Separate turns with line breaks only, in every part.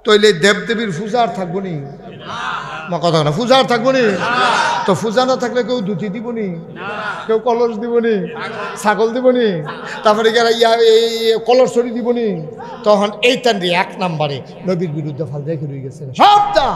তইলে দেবদেবীর পূজা আর থাকবো নি? কথা না, পূজা আর থাকবো নি? তো পূজা না থাকলে কেউ ধুতি দিব নি, কেউ কলস দিব নি, ছাগল দিব নি, তারপরে কলসরি দিব নি? তখন এই টান্ডি 1 নম্বরে নবীর বিরুদ্ধে ফাল দেখে রয়ে গেছে। সবটা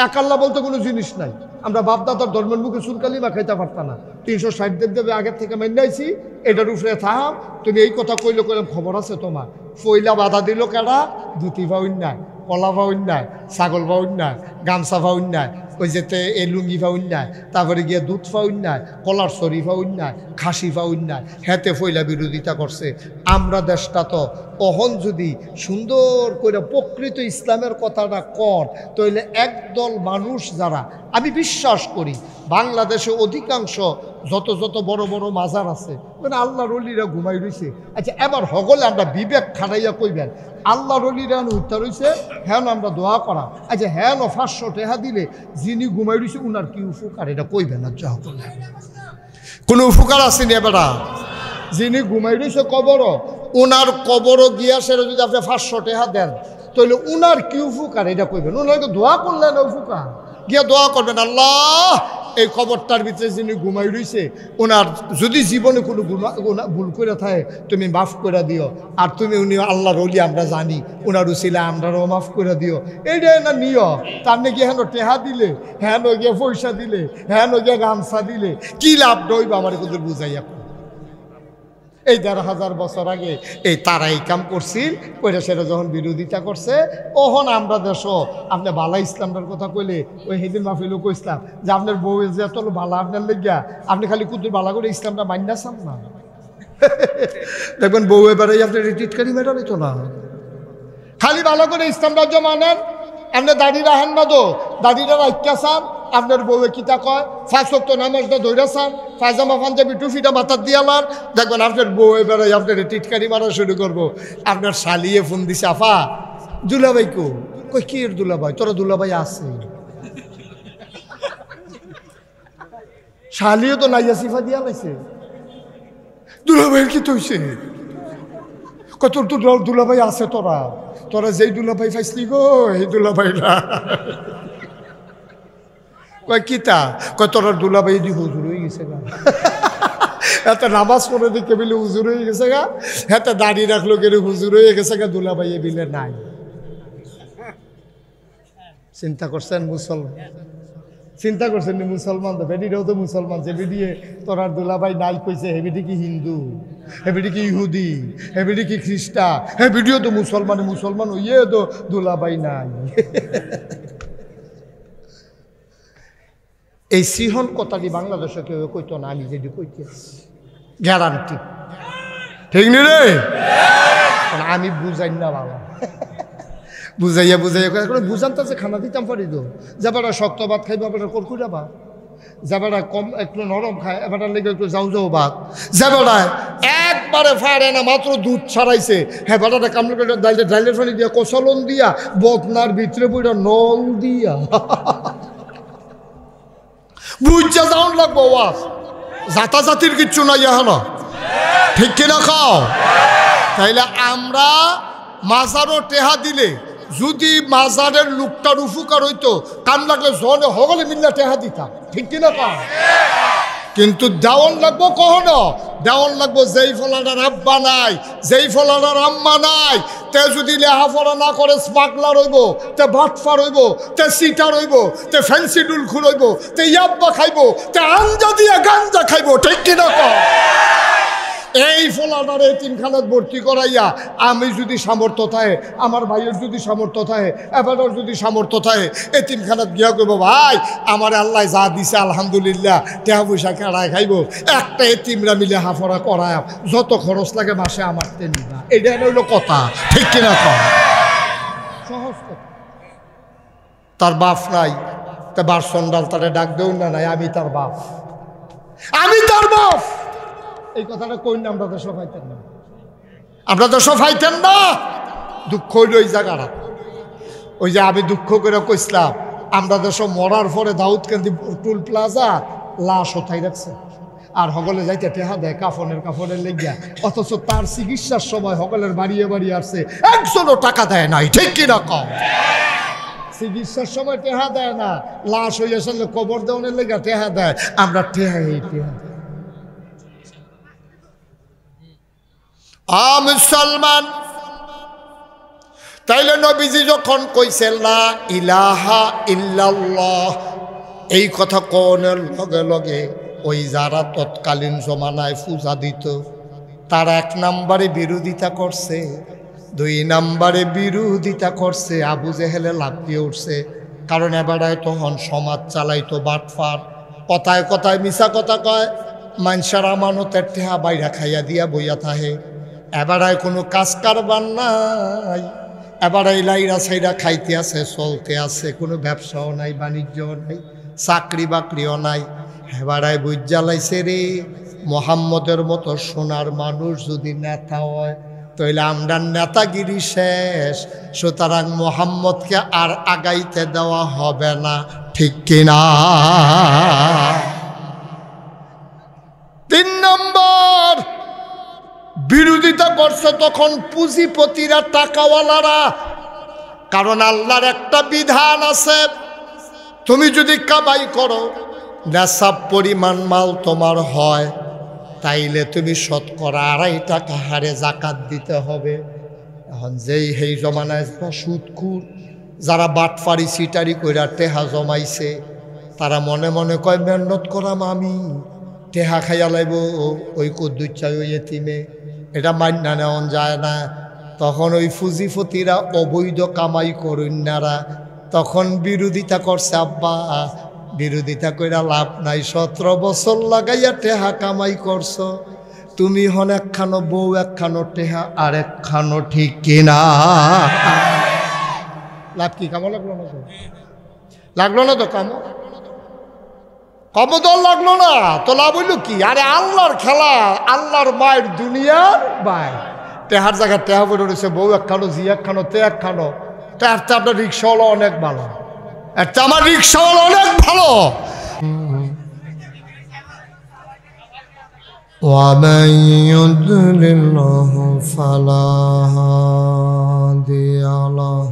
এক আল্লাহ বলতে কোনো জিনিস নাই। আমরা বাপদাদার ধর্মের মুখে সুরকালি বা খাইতে পারতাম না। 360 দেব আগের থেকে মেনে আইছি, এটার উপরে থাম। তুমি এই কথা কইলে কইলাম খবর আছে তোমার। পয়লা বাধা দিল কেডা? ধুতি বা অন্যায়, কলা বা অন্যায়, ছাগল বা অন্যায়, গামছা বা অন্যায়, ওই যেতে এই লুঙ্গি বা অন্যায়, তারপরে গিয়ে দুধ ফা অন্যায়, কলার শরী ফা অন্যায়, খাসি ফা অন্যায়, হেতে ফইলা বিরোধিতা করছে। আমরা দেশটা তো অহন যদি সুন্দর করে প্রকৃত ইসলামের কথাটা কর, তাহলে একদল মানুষ যারা, আমি বিশ্বাস করি বাংলাদেশে অধিকাংশ যত বড় বড় মাজার আছে, মানে আল্লাহর ওলিরা ঘুমাই রয়েছে। আচ্ছা, এবার হগলে আমরা বিবেক খাটাইয়া কইবেন আল্লাহর ওলিরা উত্তর রয়েছে, হ্যাঁ আমরা দোয়া করা। আচ্ছা, হ্যাঁ 500 টাকা দিলে যিনি ঘুমাই রয়েছে উনার কি উপকার, এটা কইবেন না? যা করলে কোনো উপকার আসেনি। এবারা যিনি ঘুমাই রয়েছে কবর, উনার কবর গিয়া সেটা যদি আপনি 500 টাকা দেন, তাহলে উনার কি উপকার, এটা কইবেন। উনাকে দোয়া করলেন উপকার, গিয়া দোয়া করবেন আল্লাহ এই কবরটার ভিতরে যিনি ঘুমাই রয়েছে ওনার যদি জীবনে কোনো ভুল করে থাকে তুমি মাফ করে দিও, আর তুমি উনি আল্লাহর ওলি আমরা জানি, ওনার উসিলা আমরাও মাফ করে দিও। এইটাই না নিয়। তার নাকি হেন টেহা দিলে, হ্যাঁ গিয়ে পয়সা দিলে, হ্যাঁ গিয়ে গামছা দিলে কি লাভ রইব? আমার কিন্তু বুঝাইয়া এই 1500 বছর আগে এই তারা এই কাম করছিল, ওইটা সেটা যখন বিরোধিতা করছে, ওহন আমরা দেশও আপনি বালা ইসলামটার কথা কইলে ওই হেদিন মাহফিলও কইসলাম যে আপনার বউ যে এত বালা আপনার লেগিয়া আপনি খালি কুতুর বালা করে ইসলামটা মান্যা চান না। দেখবেন বউ এবারে আপনার টিটকারি মেটাবে তো না, খালি ভালো করে ইসলাম রাজ্য মানেন। আপনি দাড়ি রাখেন না তো, দাড়িটা রাখা চান, আপনার বউয়ে কিতা কয় 5 ওয়াক্ত নামাজটা ধরে চান, পায়জামা পাঞ্জাবি টুফিটা মাথার দিয়ালার, দেখবেন আপনার বউ এবারে আপনার টিটকারি মারা শুরু করবো। আপনার শালিয়ে ফোন দিছে, আফা দুলাভাই কো? কই কি এর দুলাভাই? তোরা দুলাভাই আছে? শালিও তো নাইয়া সিফা দিয়া লাইছে, দুলাভাইয়ের কি তৈছে? কত দুলাভাই আছে তোরা? তোরা যেই দুলাভাই পাইসলি গো এই দুলাভাই না। কয় কিতা? কয় তোর দুলাভাই দি হুজুর হয়ে গেছে গা। এত নামাজ পড়ে দিকে বিলে হুজুর হয়ে গেছে গা, এত দাঁড়িয়ে রাখলো কেন হুজুর হয়ে গেছে গা, দুলাভাই এ বিলে নাই। চিন্তা করছেন মুসলমান? চিন্তা করছেন মুসলমান তো বেডিটাও তো মুসলমান, যে বেডিয়ে তোর আর দুলাভাই নাই কইছে হে বেডি কি হিন্দু, হে বেডি কি ইহুদি, হে বেডি কি খ্রিস্টান, হে বেডিও তো মুসলমান হইয়ে তো দুলাভাই নাই। এই সিহন কথাটি বাংলাদেশে কেউ কইতো না, আমি যেটি কইতে গ্যারান্টি। ঠিক নি রে? আমি বুঝাই না বাবা, বুঝাইয়া বুঝান তো যে খানা দিতাম পারি তো। যাবারা শক্ত ভাত খাইব, এবার কড়কুড়া ভাত, যাবারা কম একটু নরম খায়, এবার লেগে একটু যাও ভাত, যাবারা একবারে ফারে না মাত্র দুধ ছাড়াইছে, হ্যাঁ বাটাটা কামড়ে করে ডাইলের পানি দিয়া কচলন দিয়া বদনার ভিতরে বইটা নল দিয়া বুঝা যাওন লাগবো। ওয়াজ জাতির কিচ্ছু নাই এখনো, ঠিক কিনা খাও? তাইলে আমরা মাজারও টেহা দিলে যদি মাজারের লোকটার উপকার হইতো, কান লাগলে জনে হগলে মিল্লা টেহা দিতাম, ঠিক কিনা খাও? কিন্তু দেওয়ান লাগবো কখনো, দেওয়ান লাগবো যেই ফলাটার আব্বা নাই, যেই ফলাটার আম্মা নাই, তে যদি লেহাপড়া না করে স্মাগলার হইব, তে বাটফার হইব, তে সিটার হইব, তে ফ্যান্সি ডুল খুলইব, তে ইয়াব্বা খাইব, তে আঞ্জা দিয়ে গাঞ্জা খাইব, ঠিক কিনা কও? এই ফলাটার এতিমখানাত ভর্তি করাইয়া আমি যদি সামর্থ্য থাকে, আমার ভাইয়ের যদি সামর্থ্য থাকে, এবারের যদি সামর্থ্য থাকে, এতিমখানাত গিয়া করব ভাই আমার আল্লাহ যা দিছে আলহামদুলিল্লাহ, টাকা পয়সা কেড়ায় খাইব, একটা এতিমরা মিলে হাফড়া করায়, যত খরচ লাগে মাসে আমার তে নিবা। এটা হইল কথা, ঠিক কিনা কম? সহজ কথা। তার বাপ নাই, তা বার সন্ডাল তারে ডাক দেও না নাই, আমি তার বাপ, আমি তার বাপ। এই কথাটা কই না, আমরা তো সফাইতেন না, আমরা তো সফাইতেন না। দুঃখ হইল ওই জায়গাটা, ওই যে আমি দুঃখ করে কইসলাম আমরা দেশ মরার পরে দাউদকান্দি টুল প্লাজা লাশ ওঠাই রাখছে। আর হগলে যাইতে টেহা দেয় কাফনের লেগিয়া, অথচ তার চিকিৎসার সময় হগলের বাড়িয়ে আসছে, একজনও টাকা দেয় নাই। ঠিক কিনা কম? চিকিৎসার সময় টেহা দেয় না, লাশ হয়ে আসলে কবর দেওয়ানের লেগা টেহা দেয়। আমরা টেহা মুসলমান। তাইলে নবীজি যখন কইছেন লা ইলাহা ইল্লাল্লাহ, এই কথা কোনের লগে লগে ওই যারা তৎকালীন জমানায় পূজা দিত তারা 1 নম্বরে বিরোধিতা করছে, 2 নম্বরে বিরোধিতা করছে, আবু জেহেলে লাফিয়ে উঠছে। কারণ এবারায় তখন সমাজ চালাইতো বাটফার, কথায় কথায় মিছা কথা কয়, মানুষের আমানতের টেহা বাইরা খাইয়া দিয়া বইয়া থাহে। এবারায় কোনো কাজ কারবার নাই, এবারাই লাইরা সাইরা খাইতে আছে, চলতে আছে, কোনো ব্যবসাও নাই, বাণিজ্যও নাই, চাকরি বাকরিও নাই। এবারায় বুঝ জ্বালাইছে রে, মোহাম্মদের মতো সোনার মানুষ যদি নেতা হয় তাইলে আমরা নেতাগিরি শেষ, সুতরাং মোহাম্মদকে আর আগাইতে দেওয়া হবে না। ঠিক কিনা? 3 নম্বর বিরোধিতা করছে তখন পুঁজিপতিরা, টাকাওয়ালারা। কারণ আল্লাহর একটা বিধান আছে, তুমি যদি কামাই করো, নেশাব পরিমাণ মাল তোমার হয়, তাইলে তুমি 2.5% হারে জাকাত দিতে হবে। এখন যেই সেই জমানায় যারা সুদখুর, যারা বাটফারি সিটারি কইরা টেহা জমাইছে, তারা মনে মনে কয় মেহনত করাম আমি, টেহা খাইয়া লাইব ওই কদ্দুচ্ছাই ওই এতিমে, এটা মান্যা নেওয়া যায় না। তখন ওই ফুজিফতিরা, অবৈধ কামাই করুন্নারা তখন বিরোধিতা করছে। আব্বা, বিরোধিতা কইরা লাভ নাই, 17 বছর লাগাইয়া টেহা কামাই করছো, তুমি হন একখানো বউ, একখানো টেহা, আর একখানো। ঠিক কিনা? লাভ কি? কামো লাগলো না তো? লাগলো না তো কামো? কমদল লাগলো না তো লাভ হইল কি? আরে আল্লাহর খেলা, আল্লাহর মায়ের দুনিয়ার ভাই, টেহার জায়গায় টেহা পড়ে রয়েছে, বউ একখানো, জি একখানো, তে একখানো। তার তো আপনার রিক্সাওয়ালা অনেক ভালো, একটা আমার রিক্সাওয়ালা অনেক ভালো। ومن يضلل الله فلا هادي له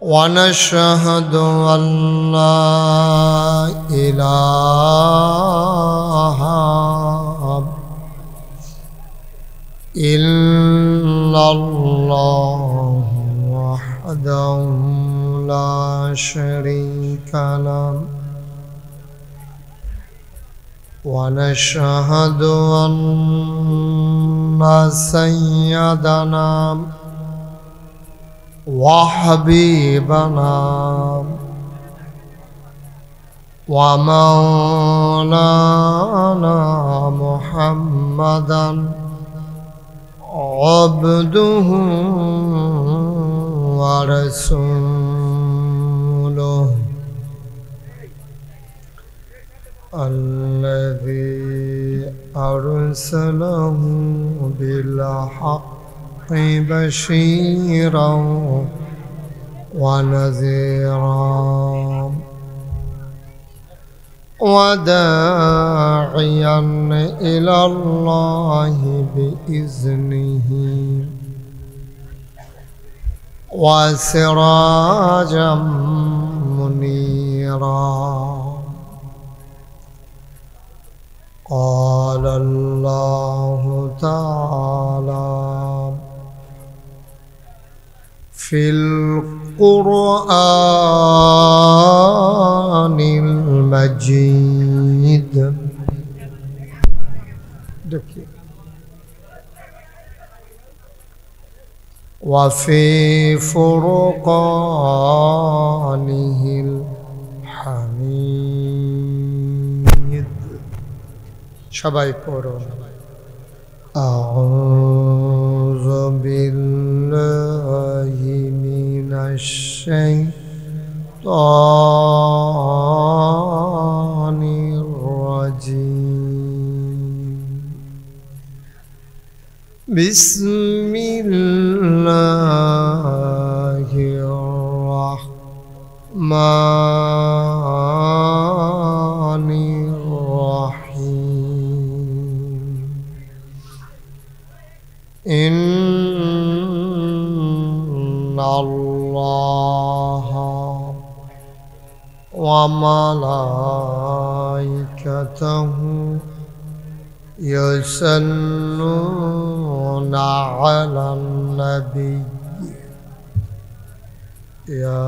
ونشهد أن لا إله إلا الله وحده لا شريك له ونشهد أن سيدنا وحبيبنا ومولانا محمدا عبده ورسوله الذي أرسله بالحق بشيرا ونذيرا وداعيا إلى الله بإذنه وسراجا منيرا. قال الله تعالى في القرآن المجيد وفي فرقانه الحميد. সবাই পড়ুন أعوذ بالله من الشيطان الرجيم. بسم الله الرحمن ইন্নাল্লাহা ওয়া মালাইকাতাহু ইয়াসাল্লুনা আলান নাবী ইয়া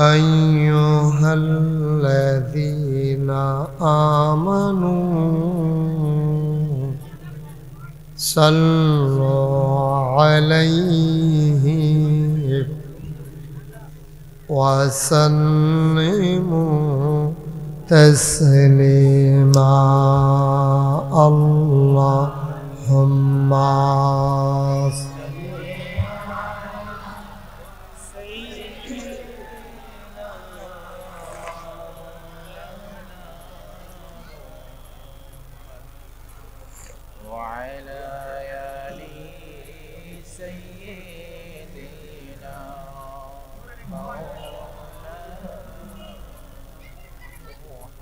আইয়ুহাল্লাযীনা আমানু সাল্লু আলাইহি ওয়া সাল্লিমু তাসলিমা আল্লাহুম্মা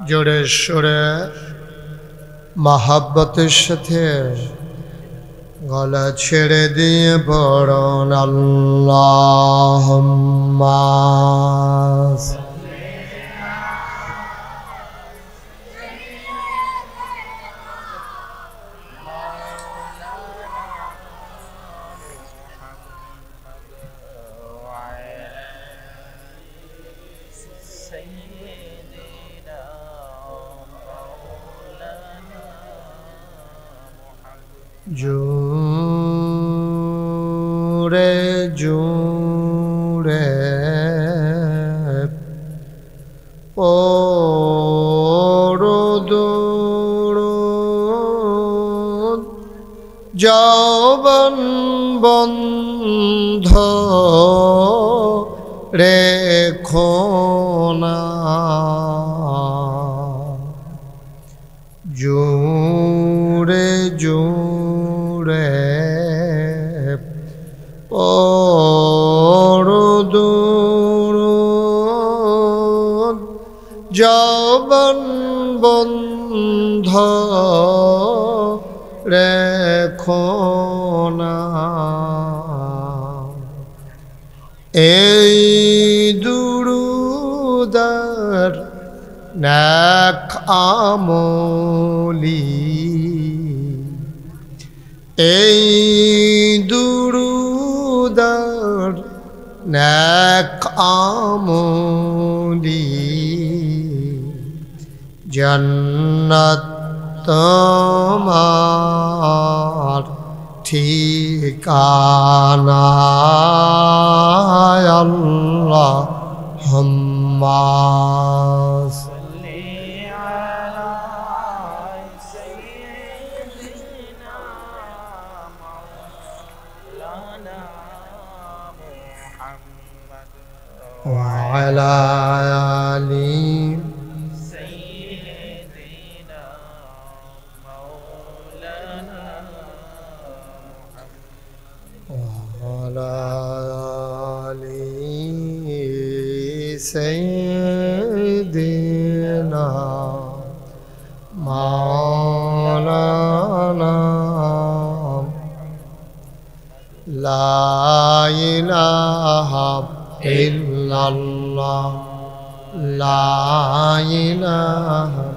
জোরে সোরে মহাব্বতের সাথে গলা ছেড়ে দিয়ে পড়ুন আল্লাহুম্মা জোরে জোরে পড়ুন যৌবন বন্ধ রেখো না জোরে জোরে পড়ুন যৌবন বন্ধ রেখো না এই দুরুদার নেক আমলি এই দুরুদার নেক আমলি জান্নাত তোমার ঠিকানা আল্লাহুম্মা وعلى آل سيدنا مولانا وعلى آل سيدنا مولانا لا إله إلا الله لا إله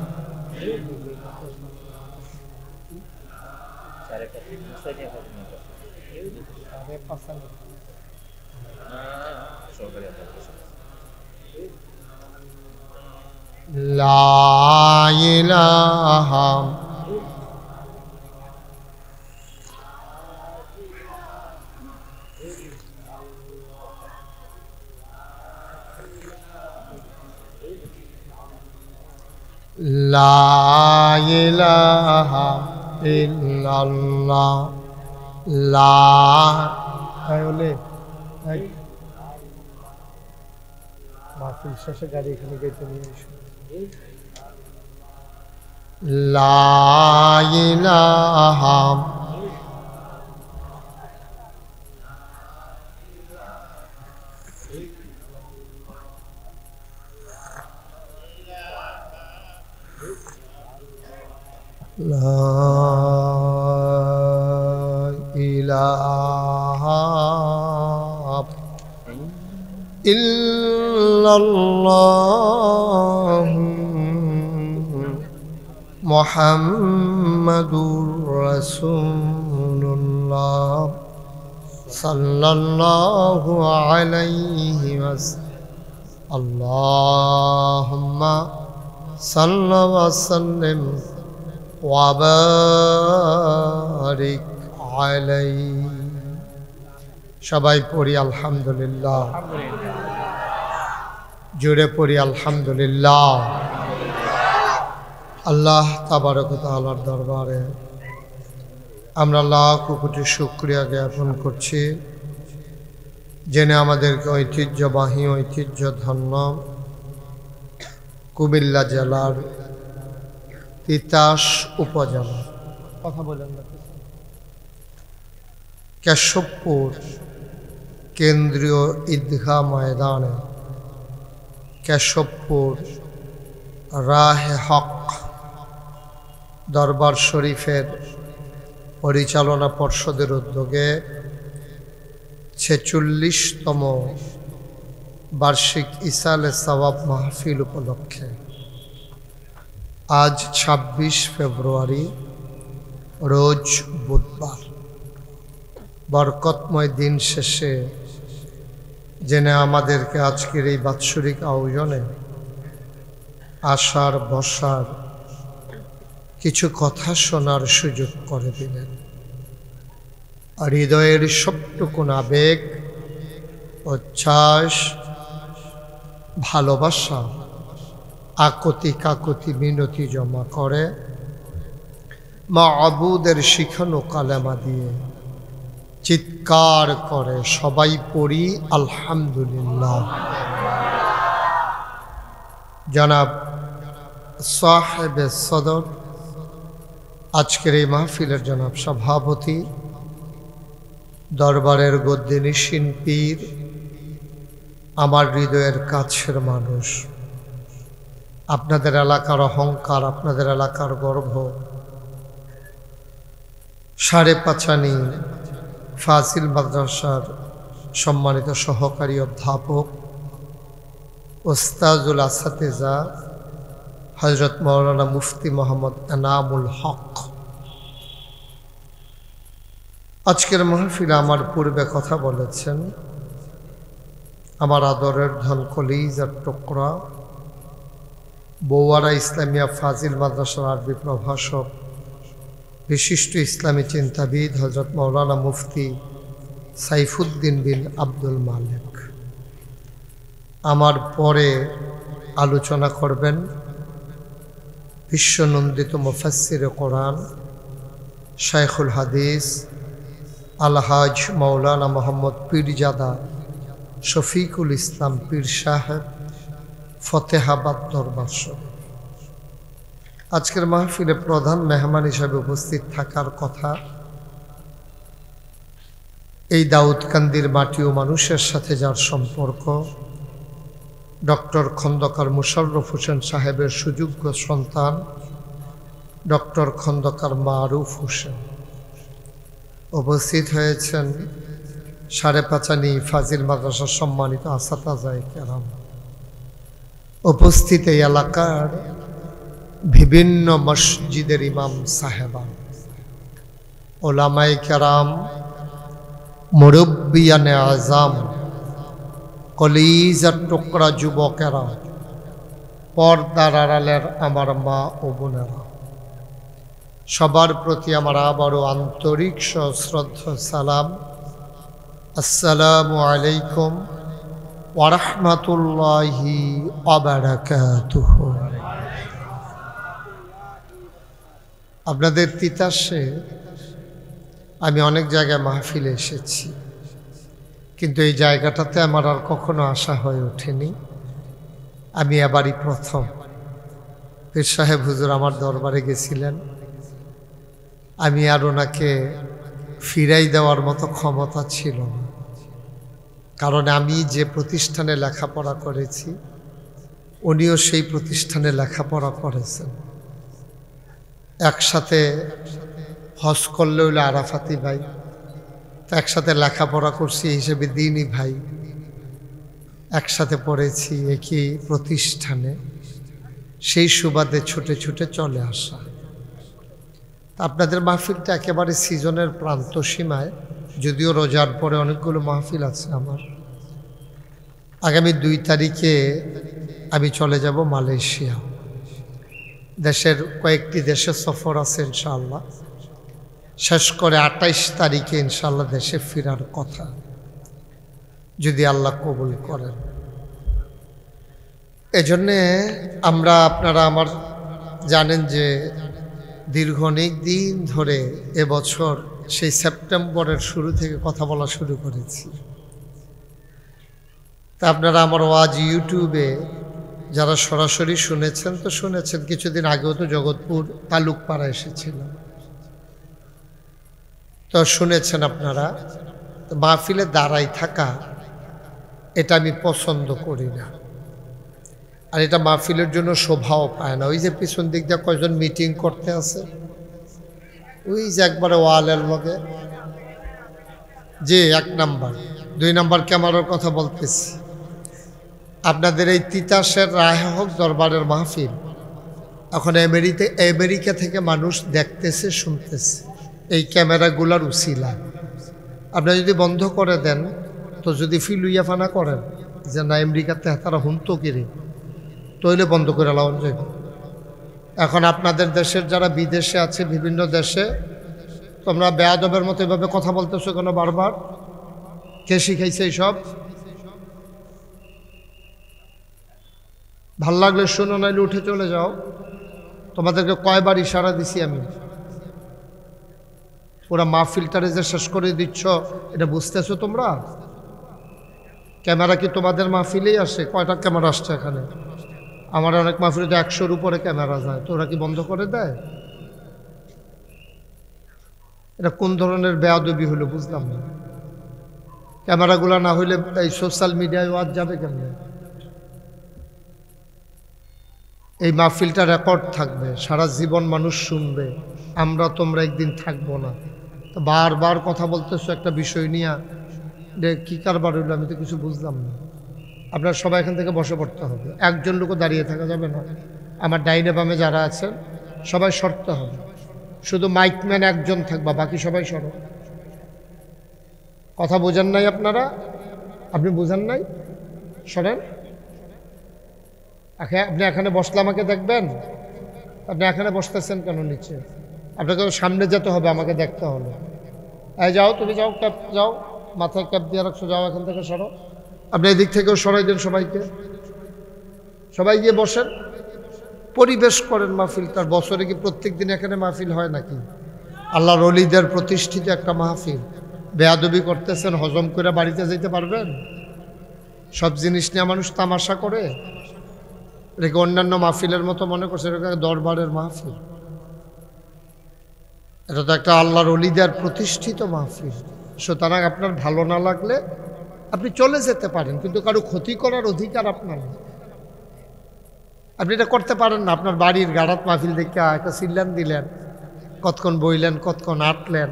لا إله لا إله إلا الله لا তাহলে মাহফিল শেষে গাড়ি এখানে গেতে নিয়ে এসো লা ইলাহা لا إله ইল্লাল্লাহু মুহাম্মাদুর রাসূলুল্লাহ সাল্লাল্লাহু আলাইহি ওয়াসাল্লাম আল্লাহুম্মা সাল্লি ওয়া সাল্লিম ওয়া বারিক আলাইহি। সবাই পড়ি আলহামদুলিল্লাহ, জোরে পড়ি আলহামদুলিল্লাহ। আল্লাহ তাবারক ওয়া তাআলার দরবারে আমরা লাখ কোটি শুকরিয়া জ্ঞাপন করছি, জেনে আমাদেরকে ঐতিহ্যবাহী ঐতিহ্যধন্য কুমিল্লা জেলার তিতাস উপজেলা কথা বলেন না কেশবপুর কেন্দ্রীয় ঈদগাহ ময়দানে কেশবপুর রাহে হক দরবার শরীফের পরিচালনা পর্ষদের উদ্যোগে 46তম বার্ষিক ইসালে সওয়াব মাহফিল উপলক্ষে আজ 26 ফেব্রুয়ারি রোজ বুধবার বরকতময় দিন শেষে জেনে আমাদেরকে আজকের এই বাৎসরিক আয়োজনে আসার বসার কিছু কথা শোনার সুযোগ করে দিলেন। হৃদয়ের সবটুকুন আবেগ, উচ্ছ্বাস, ভালোবাসা, আকুতি কাকুতি মিনতি জমা করে মাবুদের শিখানো কালেমা দিয়ে চিৎকার করে সবাই পড়ি আলহামদুলিল্লাহ। জনাব সাহেবে সদর, আজকের এই মাহফিলের জনাব সভাপতি, দরবারের গদ্দিনিশীন পীর, আমার হৃদয়ের কাছের মানুষ, আপনাদের এলাকার অহংকার, আপনাদের এলাকার গর্ব, সাড়ে পাঁচানি ফাজিল মাদ্রাসার সম্মানিত সহকারী অধ্যাপক ওস্তাজুল আসাতেজা হযরত মাওলানা মুফতি মোহাম্মদ এনামুল হক, আজকের মাহফিলে আমার পূর্বে কথা বলেছেন আমার আদরের ধন কলিজার টুকরা বৌয়ারা ইসলামিয়া ফাজিল মাদ্রাসার আরবি প্রভাষক, বিশিষ্ট ইসলামী চিন্তাবিদ হযরত মাওলানা মুফতি সাইফুদ্দিন বিন আব্দুল মালিক। আমার পরে আলোচনা করবেন বিশ্বনন্দিত মুফাসসিরে কোরআন শাইখুল হাদিস আলহাজ মাওলানা মোহাম্মদ পীরজাদা শফিকুল ইসলাম পীর সাহেব, ফতেহাবাদ দরবার শরীফ। আজকের মাহফিলে প্রধান মেহমান হিসাবে উপস্থিত থাকার কথা এই দাউদকান্দির মাটি ও মানুষের সাথে যার সম্পর্ক, ডক্টর খন্দকার মুশাররফ হোসেন সাহেবের সুযোগ্য সন্তান ডক্টর খন্দকার মারুফ হোসেন। উপস্থিত হয়েছেন সাড়ে পাঁচানি ফাজিল মাদ্রাসার সম্মানিত আসাতাজায়ে কেরাম, উপস্থিত এই এলাকার বিভিন্ন মসজিদের ইমাম সাহেবান, ওলামায়ে কেরাম, মুরব্বিয়ানে আযাম, কলিজার টুকরা যুবকেরা, পর্দার আড়ালের আমার মা ও বোনেরা, সবার প্রতি আমার আবারও আন্তরিক সশ্রদ্ধা সালাম। আসসালামু আলাইকুম ওয়া রাহমাতুল্লাহি ওয়া বারাকাতুহু। আপনাদের তিতাসে আমি অনেক জায়গায় মাহফিলে এসেছি, কিন্তু এই জায়গাটাতে আমার আর কখনো আসা হয়ে ওঠেনি। আমি এবারই প্রথম। পীর সাহেব হুজুর আমার দরবারে গেছিলেন, আমি আর ওনাকে ফিরাই দেওয়ার মতো ক্ষমতা ছিল না, কারণ আমি যে প্রতিষ্ঠানে লেখাপড়া করেছি উনিও সেই প্রতিষ্ঠানে লেখাপড়া করেছেন। একসাথে হজ করলে হইলে আরাফাতি ভাই, একসাথে লেখাপড়া করছি হিসেবে দিনই ভাই, একসাথে পড়েছি একই প্রতিষ্ঠানে, সেই সুবাদে ছুটে ছুটে চলে আসা। আপনাদের মাহফিলটা একেবারে সিজনের প্রান্ত সীমায়, যদিও রোজার পরে অনেকগুলো মাহফিল আছে আমার। আগামী 2 তারিখে আমি চলে যাব মালয়েশিয়া। দেশের কয়েকটি দেশের সফর আছে ইনশাআল্লাহ। শেষ করে 28 তারিখে ইনশাআল্লাহ দেশে ফেরার কথা, যদি আল্লাহ কবুল করেন। এজন্যে আপনারা আমার জানেন যে দীর্ঘ অনেক দিন ধরে এবছর সেই সেপ্টেম্বরের শুরু থেকে কথা বলা শুরু করেছি। তা আপনারা আমার ওয়াজ ইউটিউবে যারা সরাসরি শুনেছেন তো শুনেছেন, কিছুদিন আগেও তো জগৎপুর তালুকপাড়া এসেছিলাম, তো শুনেছেন আপনারা। মাহফিলে দাঁড়াই থাকা এটা আমি পছন্দ করি না, আর এটা মাহফিলের জন্য শোভাও পায় না। ওই যে পিছন দিক দিয়ে কয়জন মিটিং করতে আছে, ওই যে একবারে ওয়ালের লগে, যে 1 নাম্বার 2 নাম্বার ক্যামেরার কথা বলতেছি। আপনাদের এই তিতাসের রায়হক দরবারের মাহফিল এখন আমেরিকা থেকে মানুষ দেখতেছে, শুনতেছে এই ক্যামেরাগুলার উসিলা। আপনারা যদি বন্ধ করে দেন, তো যদি ফিলুইয়া ফানা করেন যে না আমেরিকাতে তারা হুমতো কিরে, তৈলে বন্ধ করে লাউন যাবে। এখন আপনাদের দেশের যারা বিদেশে আছে, বিভিন্ন দেশে, তোমরা বেয়াদবের মতো এভাবে কথা বলতেছো কেন বারবার? কে শিখাইছে এইসব? ভাল লাগলে শোনো, নাইলে উঠে চলে যাও। তোমাদেরকে কয়বার ইশারা দিছি আমি? পুরা মাহফিলটারে যে শেষ করে দিচ্ছ, এটা বুঝতেছো তোমরা? ক্যামেরা কি তোমাদের মাহফিলেই আসে? কয়টা ক্যামেরা আসছে এখানে? আমার অনেক মাহফিলে তো 100-র উপরে ক্যামেরা যায়, তো ওরা কি বন্ধ করে দেয়? এটা কোন ধরনের বেয়াদবি হলো বুঝলাম না। ক্যামেরাগুলো না হইলে এই সোশ্যাল মিডিয়ায় ওয়াজ যাবে কেমনে? এই মাহফিলটা রেকর্ড থাকবে, সারা জীবন মানুষ শুনবে। আমরা তোমরা একদিন থাকবো না, তো বারবার কথা বলতেছো একটা বিষয় নিয়ে, কি কারবার হইলো আমি তো কিছু বুঝলাম না। আপনার সবাই এখান থেকে বসে পড়তে হবে, একজন লোকও দাঁড়িয়ে থাকা যাবে না। আমার ডাইনে বামে যারা আছেন সবাই সরতে হবে, শুধু মাইকম্যান একজন থাকবা, বাকি সবাই সরো। কথা বোঝেন নাই আপনারা? আপনি বোঝেন নাই? সরেন। আপনি এখানে বসলে আমাকে দেখবেন? আপনি এখানে বসতেছেন কেন নিচে? আপনাকে সামনে যেতে হবে, আমাকে দেখতে হবে। এই যাও, তুমি যাও, ক্যাপ যাও, মাথায় ক্যাপ দিয়ে রাখছো, যাও এখান থেকে সরো। আপনি এদিক থেকেও সরাই দেন সবাইকে, সবাই গিয়ে বসেন, পরিবেশ করেন মাহফিলটার। বছরে কি প্রত্যেক দিন এখানে মাহফিল হয় নাকি? আল্লাহর ওলিদের প্রতিষ্ঠিত একটা মাহফিল, বেয়াদবি করতেছেন, হজম করে বাড়িতে যেতে পারবেন? সব জিনিস নিয়ে মানুষ তামাশা করে, এটাকে অন্যান্য মাহফিলের মতো মনে করছে, এটা দরবারের মাহফিল। এটা তো একটা আল্লাহর ওলিদের প্রতিষ্ঠিত মাহফিল। সুতরাং আপনার ভালো না লাগলে আপনি চলে যেতে পারেন, কিন্তু কারো ক্ষতি করার অধিকার আপনার নেই। আপনি এটা করতে পারেন না। আপনার বাড়ির গাড়াত মাহফিল দেখে একটা সিল্লান দিলেন, কতক্ষণ বইলেন, কতক্ষণ আটলেন,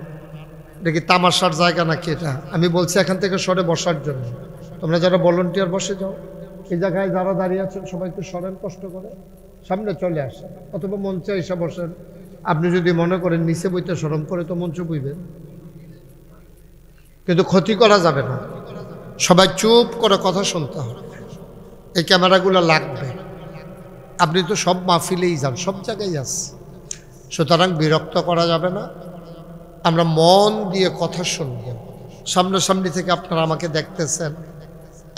এটা কি তামাশার জায়গা নাকি? এটা আমি বলছি এখান থেকে সরে বসার জন্য। তোমরা যারা ভলান্টিয়ার বসে যাও, এই জায়গায় যারা দাঁড়িয়ে আছেন সবাই একটু সরেন, কষ্ট করে সামনে চলে আসেন, অথবা মঞ্চে এসে বসেন। আপনি যদি মনে করেন নিচে বইতে শরম করে, তো মঞ্চে বইবেন, কিন্তু ক্ষতি করা যাবে না। সবাই চুপ করে কথা শুনতে হবে। এই ক্যামেরাগুলো লাগবে। আপনি তো সব মাহফিলেই যান, সব জায়গায় আছে, সুতরাং বিরক্ত করা যাবে না। আমরা মন দিয়ে কথা শুনব। সামনাসামনি থেকে আপনারা আমাকে দেখতেছেন,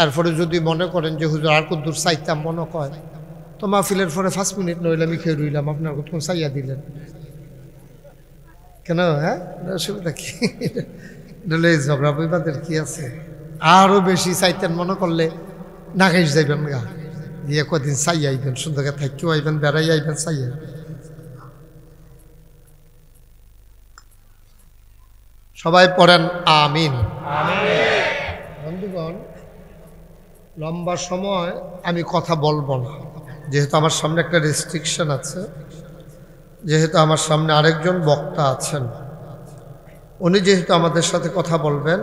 এরপরে যদি মনে করেন যে হুজুর আর কত দূর চাইতাম মনে কয়, তো মাহফিলের পরে 5 মিনিট নইলে আমি খেয়ে রইলাম, আপনার কত চাইয়া দিলেন কেন? হ্যাঁ, অসুবিধা কি? ঝগড়া বিবাদের কি আছে? আরও বেশি চাইতেন মনে করলে নাগাইশ যাইবেন গা, গিয়ে কদিন চাই আইবেন, সুন্দর থাকিও আইবেন, বেড়াই আইবেন, চাই আইবেন। সবাই পড়েন আমিন। বন্ধুগণ, লম্বা সময় আমি কথা বলবো না, যেহেতু আমার সামনে একটা রেস্ট্রিকশন আছে, যেহেতু আমার সামনে আরেকজন বক্তা আছেন, উনি যেহেতু আমাদের সাথে কথা বলবেন,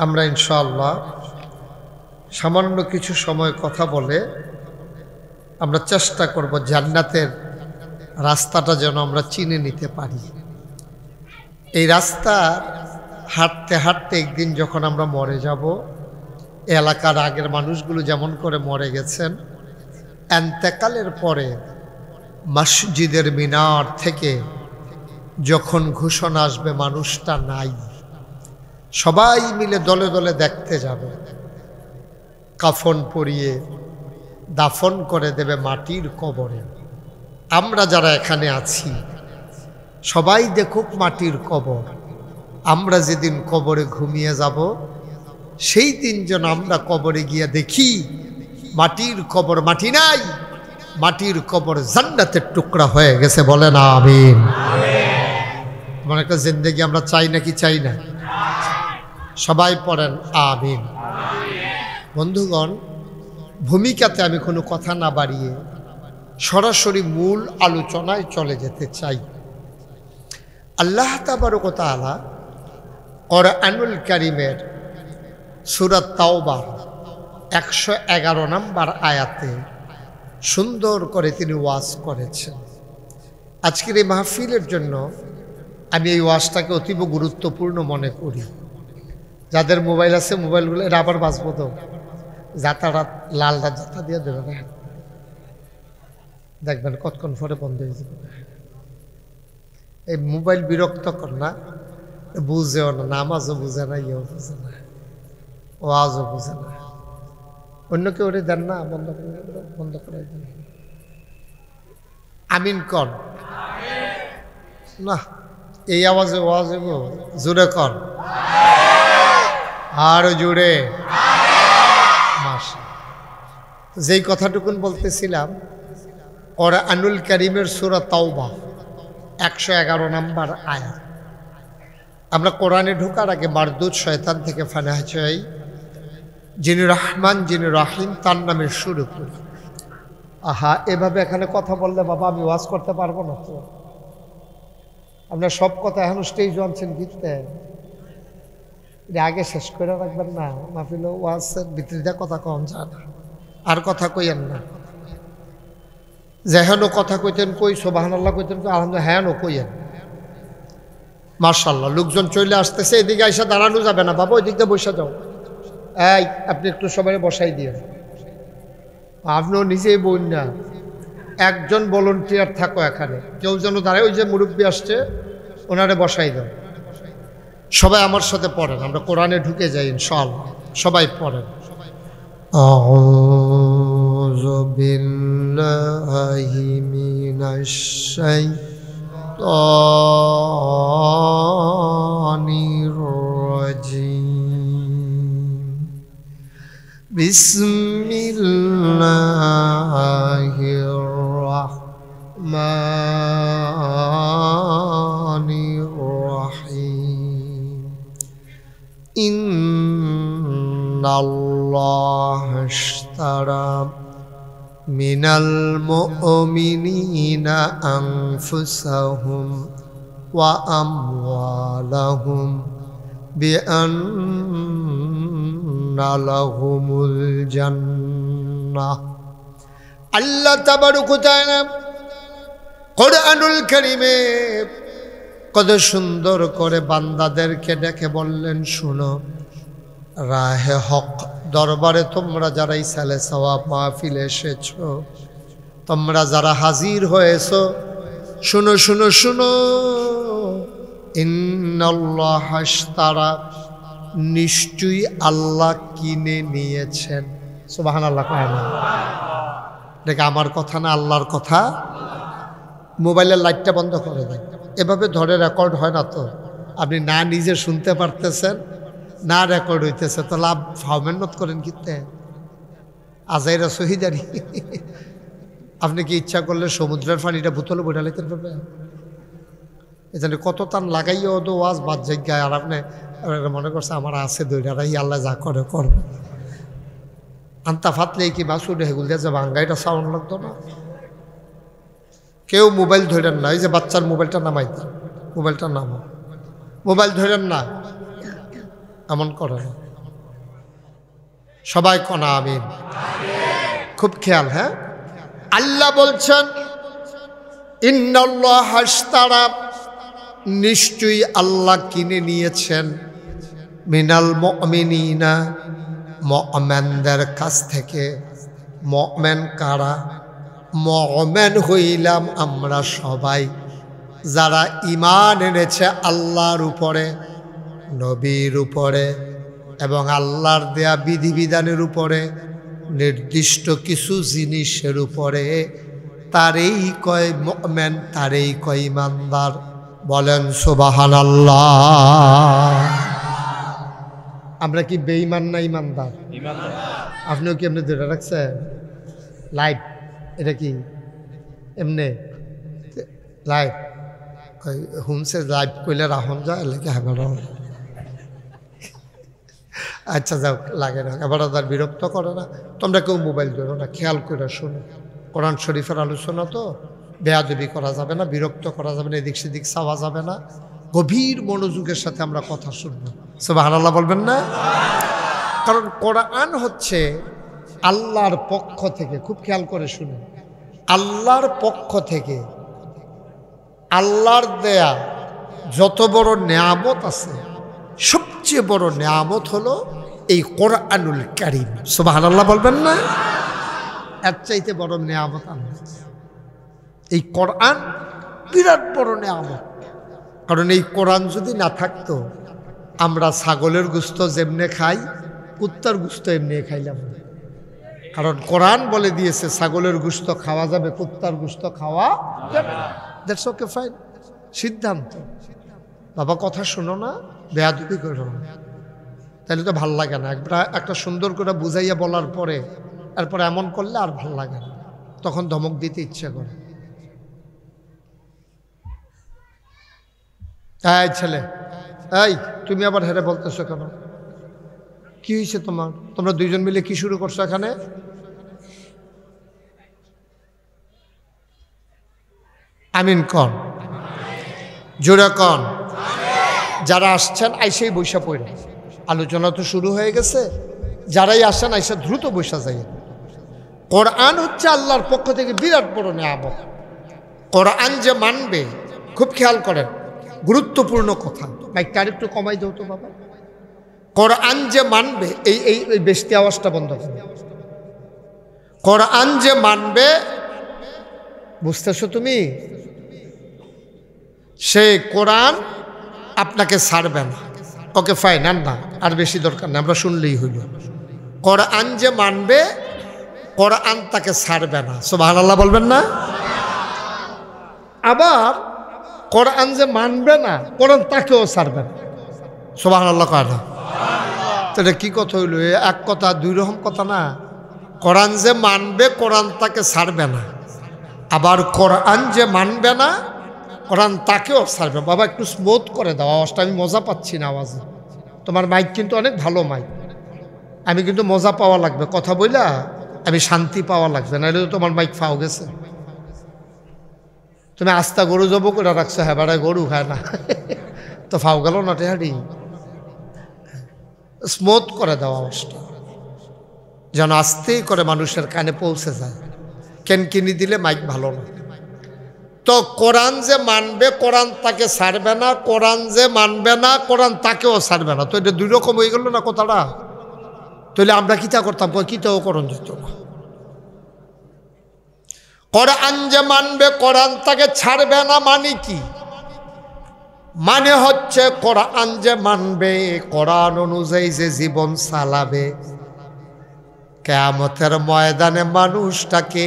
আমরা ইনশাআল্লাহ সামান্য কিছু সময় কথা বলে আমরা চেষ্টা করব জান্নাতের রাস্তাটা যেন আমরা চিনে নিতে পারি। এই রাস্তা হাঁটতে হাঁটতে একদিন যখন আমরা মরে যাব, এলাকার আগের মানুষগুলো যেমন করে মরে গেছেন, এন্তেকালের পরে মসজিদের মিনার থেকে যখন ঘোষণা আসবে মানুষটা নাই, সবাই মিলে দলে দলে দেখতে যাবে, কাফন পরিয়ে দাফন করে দেবে মাটির কবরে। আমরা যারা এখানে আছি সবাই দেখুক মাটির কবর। আমরা যেদিন কবরে ঘুমিয়ে যাব, সেই দিন যেন আমরা কবরে গিয়ে দেখি মাটির কবর মাটি নাই, মাটির কবর জান্নাতের টুকরা হয়ে গেছে। বলে না আমিন। এমন একটা জিন্দেগি আমরা চাই নাকি চাই না? সবাই পড়েন আমিন। বন্ধুগণ, ভূমিকাতে আমি কোনো কথা না বাড়িয়ে সরাসরি মূল আলোচনায় চলে যেতে চাই। আল্লাহ তাবারক ওয়া তাআলা কোরআনুল কারীমের সূরা তাওবার 111 নম্বর আয়াতে সুন্দর করে তিনি ওয়াজ করেছেন। আজকের এই মাহফিলের জন্য আমি এই ওয়াজটাকে অতীব গুরুত্বপূর্ণ মনে করি। যাদের মোবাইল আছে মোবাইলগুলো এটা আবার বাঁচবো তো, যাতায়াত লাল যাতা দিয়ে দেবে না, দেখবেন কতক্ষণ পরে বন্ধ হয়ে যাবে। এই মোবাইল বিরক্ত কর না, বুঝেও না, নামাজও বুঝে না, ইয়েও বুঝে না, ওয়াজও বুঝে না। অন্য কেউ ওরে দেন না, বন্ধ করে দেন। আমিন কর না, এই আওয়াজে ওয়াজ হইব, জোরে কর, আর জোরে। যেই কথাটুকুন বলতেছিলাম, কোরআনুল কারীমের সূরা তাওবা 111 নম্বর আয়াত। আমরা কোরআনে ঢোকার আগে মারদুদ শয়তান থেকে ফানাহ চাই। যিনি রহমান, যিনি রহিম, তার নামে শুরু করি। আহা, এভাবে এখানে কথা বললে বাবা আমি ওয়াজ করতে পারবো না তো। আপনার সব কথা এখন স্টেজ আনছেন গীতে, আগে শেষ করে রাখবেন না। মাহফিল ওয়াজের ভিতরে কথা কম যায় না, আর কথা কইয়েন না। যেহেন কথা কইতেন কই, সুবহানাল্লাহ কইতেন কই, আলহামদুলিল্লাহ হ্যাঁ কইয়েন, মাশাআল্লাহ। লোকজন চলে আসতেছে, এদিকে আইসা দাঁড়ানো যাবে না বাবা, ওই দিক দিয়ে বসে যাও। এই আপনি একটু সবাই বসাই দিয়ে, আপনিও নিজেই বইন না, একজন ভলান্টিয়ার থাকো এখানে, কেউ যেন দাঁড়ায়। ওই যে মুরব্বী আসছে ওনারে বসাই দাও। সবাই আমার সাথে পড়েন, আমরা কোরআনে ঢুকে যাই ইনশাআল্লাহ। সবাই পড়েন। আউযু বিল্লাহি মিনাশ শাইতানির রাজীম। বিসমিল্লাহির রাহমানির রাহিম। ইন্নাল্লাহা ইশতারা মিনাল মুমিনিনা আনফুসাহুম ওয়া আমওয়ালাহুম বিআন্না লাহুমুল জান্নাহ। আল্লাহ তাবারক ওয়া তাআলা কোরআনুল কারীমে কত সুন্দর করে বান্দাদেরকে ডেকে বললেন, শুনো, রাহে হক দরবারে তোমরা যারা এই সালে সওয়াব মাহফিলে এসেছ, তোমরা যারা হাজির হয়েছ, শুনো শুনো শুনো, ইন্নাল্লাহা ইশতারা, নিশ্চয়ই আল্লাহ কিনে নিয়েছেন। সুবহানাল্লাহ কয় না? দেখে আমার কথা না, আল্লাহর কথা। মোবাইলের লাইটটা বন্ধ করে দেন, এভাবে ধরে রেকর্ড হয় না তো। আপনি না নিজে শুনতে পারতেছেন, না রেকর্ড হইতেছে, তো লাভ মেহনত করেন কিতে আজাইরা শহীদারি। আপনি কি ইচ্ছা করলে সমুদ্রের পানিটা বোতলে বইটা লেতে পারবেন? এখানে কত টান লাগাইও তো ওয়াজ বাদ জায়গায়, আর আপনি মনে করছে আমার আছে দইটারাই, আল্লাহ যা করে করবে। আন্তা ফাতলে কি বাসুরে হেগুল দিয়ে যে ভাঙ্গাইটা সাউন্ড লাগতো না। কেউ মোবাইল ধরেন না, এই যে বাচ্চার মোবাইলটা নামাই দেন, মোবাইলটা নামো, মোবাইল ধরেন না, এমন করে না। সবাই কনা আমিন। খুব খেয়াল। হ্যাঁ, আল্লাহ বলছেন ইন্নাল্লাহ হাশতারা, নিশ্চয়ই আল্লাহ কিনে নিয়েছেন মিনাল মুমিনিনা, মুমিনদের কাছ থেকে। মুমিন কারা? মুমিন হইলাম আমরা সবাই, যারা ঈমান এনেছে আল্লাহর উপরে, নবীর উপরে এবং আল্লাহর দেয়া বিধিবিধানের উপরে, নির্দিষ্ট কিছু জিনিসের উপরে। তারই কয় মুমিন, তারই কয় ঈমানদার। বলেন সুবহানাল্লাহ। আমরা কি বেঈমান না ঈমানদার? আপনিও কি এমনি ধরে রাখছেন লাইভ? এটা কি এমনি লাইভ? হুমসে লাইভ করলে রাহন যায় লাগে হ্যাঁ। আচ্ছা যাও, লাগে না, এবার তার বিরক্ত করে না। তোমরা কেউ মোবাইল ধরো না, খেয়াল করে শোনো। কোরআন শরীফের আলোচনা তো, বেয়াদবি করা যাবে না, বিরক্ত করা যাবে না, এদিক সেদিক চাওয়া যাবে না। গভীর মনোযোগের সাথে আমরা কথা শুনবো। সুবহানাল্লাহ বলবেন না? কারণ কোরআন হচ্ছে আল্লাহর পক্ষ থেকে, খুব খেয়াল করে শুনুন, আল্লাহর পক্ষ থেকে আল্লাহর দেয়া যত বড় নেয়ামত আছে, সবচেয়ে বড় নেয়ামত হলো এই কোরআনুল কারীম। সুবহানাল্লাহ বলবেন না? এর চাইতে বড় নেয়ামত আল্লাহ। এই কোরআন বিরাট বড় নেয়ামত। কারণ এই কোরআন যদি না থাকতো, আমরা ছাগলের গোশত যেমনে খাই, কুত্তার গোশত এমনি খাইলাম। কারণ কোরআন বলে দিয়েছে ছাগলের গোশত খাওয়া যাবে, কুত্তার গোশত খাওয়া যাবে না। দ্যাটস ওকে, ফাইন, সিদ্ধান্ত। বাবা কথা শোনো না, বেয়াদবি করো না, তাহলে তো ভাল লাগে না। একটা সুন্দর করে বুঝাইয়া বলার পরে এরপরে এমন করলে আর ভাল লাগে না, তখন ধমক দিতে ইচ্ছে করে। এই ছেলে, এই তুমি আবার হেরে বলতেছো কেন? কি হয়েছে তোমার? তোমরা দুইজন মিলে কি শুরু করছো এখানে? আমিন কন, জোরে কন। যারা আসছেন আইসেই বৈশা পড়ে, আলোচনা তো শুরু হয়ে গেছে। যারাই আসেন আইসা দ্রুত বৈশা যায়। কোরআন হচ্ছে আল্লাহর পক্ষ থেকে বিরাট বড় নেয়ামত। কোরআন যে মানবে, খুব খেয়াল করেন, গুরুত্বপূর্ণ কথা। মাইকটা আরেকটু কমাই দাও তো বাবা। কোরআন যে মানবে, এই বেশি আওয়াজটা বন্ধ করবে। কোরআন যে মানবে, বুঝতেছো তুমি? সে কোরআন আপনাকে ছাড়বে না। ওকে ফাইন, না আর বেশি দরকার না, আমরা শুনলেই হইল। কোরআন যে মানবে, কোরআন তাকে ছাড়বে না। সুবহানাল্লাহ বলবেন না? আবার কোরআন যে মানবে না, কোরআন তাকেও ছাড়বে না। সুবহানাল্লাহ কয় না? তো এটা কি কথা হইল? এক কথা, দুই রকম কথা না। কোরআন যে মানবে, কোরআন তাকে ছাড়বে না। আবার কোরআন যে মানবে না, কোরআন তাকেও ছাড়বে। বাবা একটু স্মুথ করে দাও আওয়াজটা, আমি মজা পাচ্ছি না আওয়াজে। তোমার মাইক কিন্তু অনেক ভালো মাইক, আমি কিন্তু মজা পাওয়া লাগবে কথা বইলা, আমি শান্তি পাওয়া লাগবে, নাহলে তো তোমার মাইক ফাও গেছে। তুমি আস্তা গরু জব করে রাখছো, হ্যাঁ বেড়ায় গরু খায় না তো ফাও গেল না টেহারি। স্মুথ করে দাও আওয়াজটা, যেন আস্তেই করে মানুষের কানে পৌঁছে যায়। কিনি দিলে মাইক ভালো না। তো কোরআন যে মানবে, কোরআন তাকে ছাড়বে না। কোরআন যে মানবে না, কোরআন তাকেও ছাড়বে না। তো এটা দুই রকম হয়ে গেল না কথাটা? তাহলে আমরা কিতা করতাম? কিতাও করণ যেত না। কোরআন যে মানবে, কোরআন তাকে ছাড়বে না মানে কি? মানে হচ্ছে কোরআন যে মানবে, কোরআন অনুযায়ী যে জীবন চালাবে, কিয়ামতের ময়দানে মানুষটাকে